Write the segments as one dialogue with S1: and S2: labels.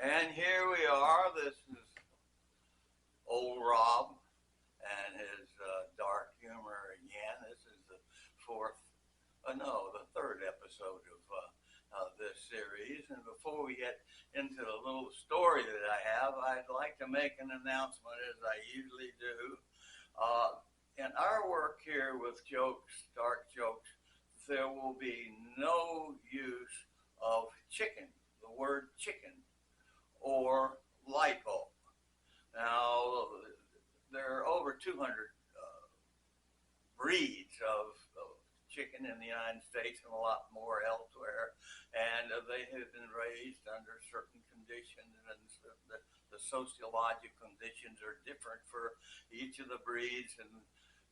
S1: And here we are. This is old Rob and his dark humor again. This is the fourth, no, the third episode of this series. And before we get into the little story that I have, I'd like to make an announcement, as I usually do. In our work here with jokes, dark jokes, there will be no use of chicken, the word chicken, or light bulb. Now, there are over 200 breeds of chicken in the United States and a lot more elsewhere, and they have been raised under certain conditions, and the sociological conditions are different for each of the breeds, and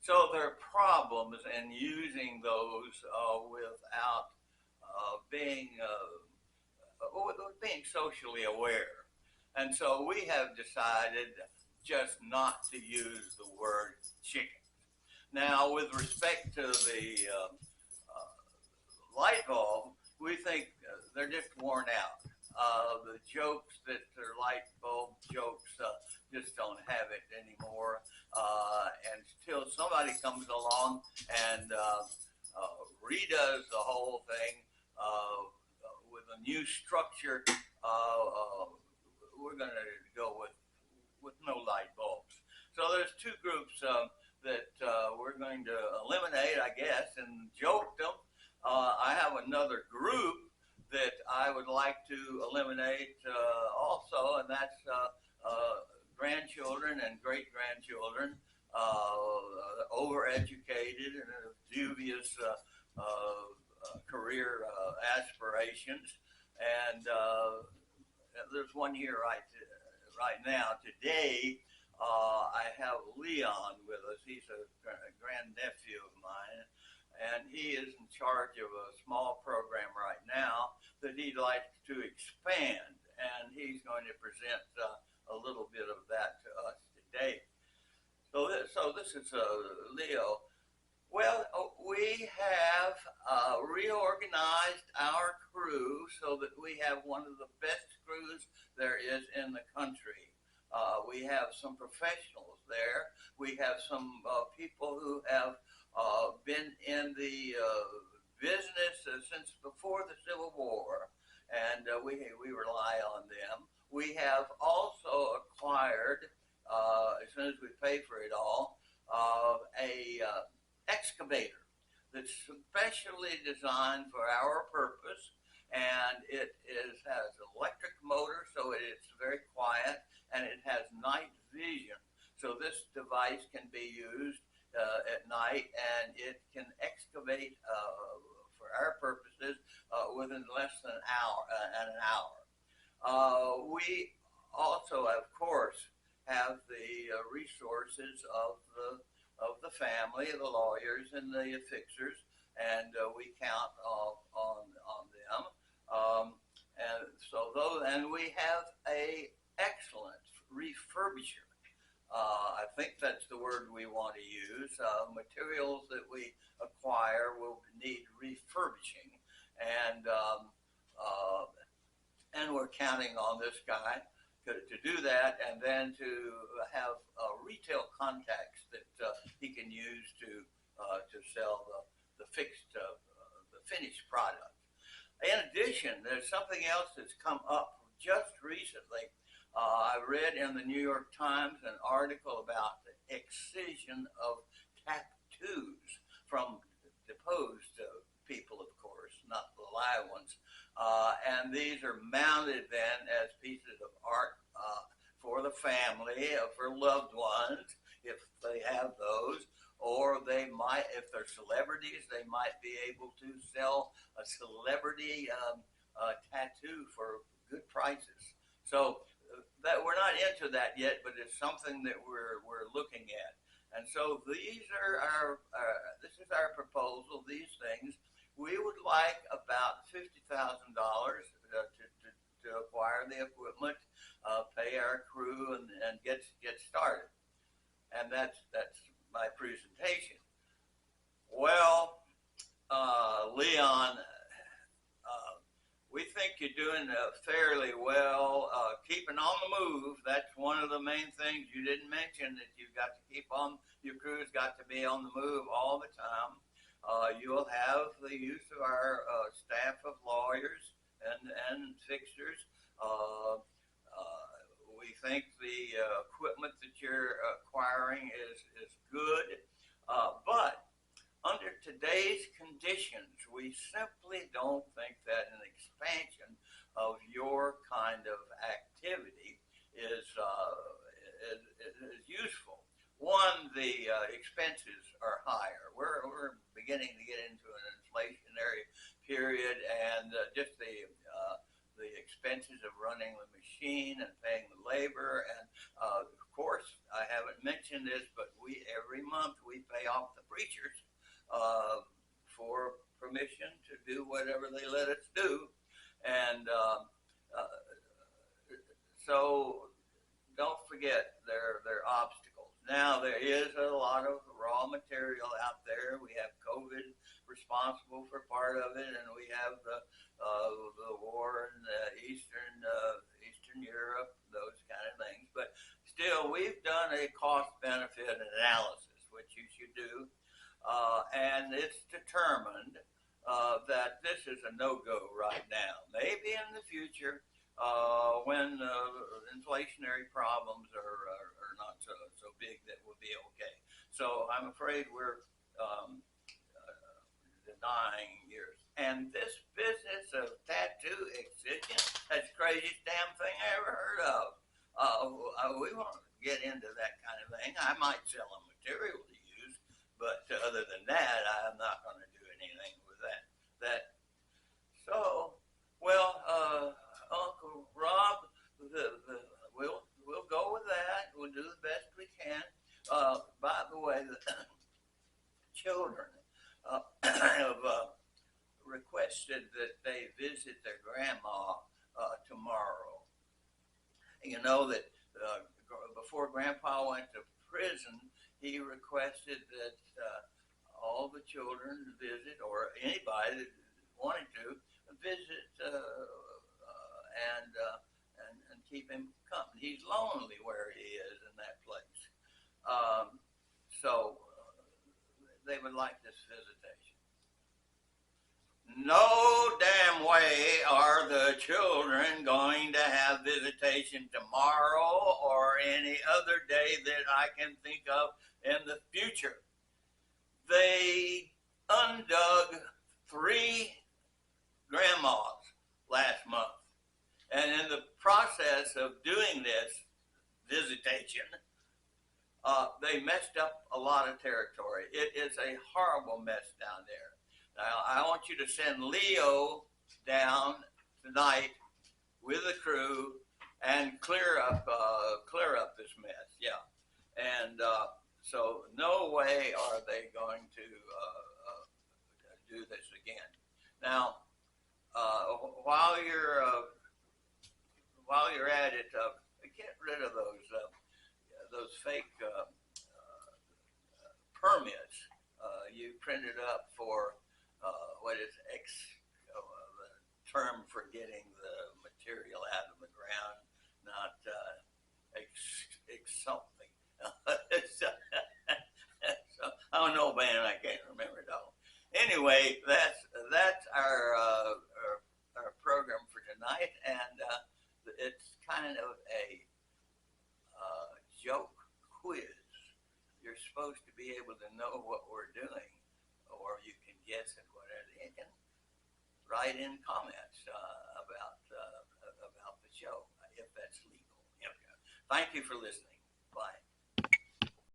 S1: so there are problems in using those without being socially aware. And so we have decided just not to use the word chicken. Now, with respect to the light bulb, we think they're just worn out. The jokes that are light bulb jokes just don't have it anymore. Until somebody comes along and redoes the whole thing with a new structure, we're going to go with no light bulbs. So there's two groups that we're going to eliminate, I guess, and joke them. I have another group that I would like to eliminate also, and that's grandchildren and great-grandchildren, overeducated and dubious career aspirations. And there's one here right now. Today, I have Leon with us. He's a grandnephew of mine, and he is in charge of a small program right now that he'd like to expand, and he's going to present a little bit of that to us today. So this is Leo. Well, we have reorganized our crew so that we have one of the best crews there is in the country. We have some professionals there. We have some people who have been in the business since before the Civil War, and we rely on them. We have also acquired, as soon as we pay for it all, a excavator that's specially designed for our purpose, and it has an electric motor, so it's very quiet, and it has night vision. So this device can be used at night, and it can excavate for our purposes within less than an hour. We also, of course, have the resources of the family, the lawyers, and the fixers, and we count on them. And we have a excellent refurbisher. I think that's the word we want to use. Materials that we acquire will need refurbishing, and we're counting on this guy to do that, and then to have retail contacts that he can use to sell the finished product. In addition, there's something else that's come up just recently. I read in the New York Times an article about the excision of tattoos from deposed people, of course, not the live ones. And these are mounted then as pieces of art for the family, for loved ones, if they have those, or they might, if they're celebrities, they might be able to sell a celebrity tattoo for good prices. So that we're not into that yet, but it's something that we're looking at. And so these are this is our proposal. These things we would like about $50,000 to acquire the equipment, pay our crew, and get started. And that's my presentation. Well, Leon, we think you're doing fairly well. Keeping on the move, that's one of the main things you didn't mention, that you've got to keep on, your crew's got to be on the move all the time. You'll have the use of our staff of lawyers and fixers. We think the equipment that you're acquiring is good, but under today's conditions, we simply don't think that an expansion of your kind of activity is useful. One, the expenses are higher. We're beginning to get into an inflationary period, and just the expenses of running the machine and paying the labor, and of course, I haven't mentioned this, but every month we pay off the preachers for permission to do whatever they let us do. And so don't forget their obstacles. Now, there is a lot of raw material out there. We have COVID responsible for part of it, and we have the war in Eastern Europe, those kind of things. But still, we've done a cost-benefit analysis, which you should do. And it's determined that this is a no-go right now. Maybe in the future, when inflationary problems are not so big, that will be okay. So I'm afraid we're denying yours. And this business of tattoo excision, that's the craziest damn thing I ever heard of. We won't get into that kind of thing. I might sell them material to use, but other than that, I'm not going to do anything with that. So, well, Uncle Rob, we'll go with that. We'll do the best we can. By the way, the children have requested that they visit their grandma tomorrow. You know that before Grandpa went to prison, he requested that all the children visit, or anybody that wanted to visit, and keep him company. He's lonely where he is in that place. So they would like this visitation. No damn way are the children going to have visitation tomorrow or any other day that I can think of in the future. They undug 3 grandmas last month. And in the process of doing this visitation, they messed up a lot of territory. It is a horrible mess down there. Now, I want you to send Leo down tonight with the crew and clear up this mess. Yeah, and so no way are they going to do this again. Now, while you're at it, get rid of those fake permits you printed up for what is the term for getting the material out of the ground, not something. So, I don't know, man. I can't remember it all. Anyway, that's our program for tonight, and it's kind of a joke quiz. You're supposed to be able to know what we're doing, or you can guess at whatever. You can write in comments about the show if that's legal. Okay. Thank you for listening.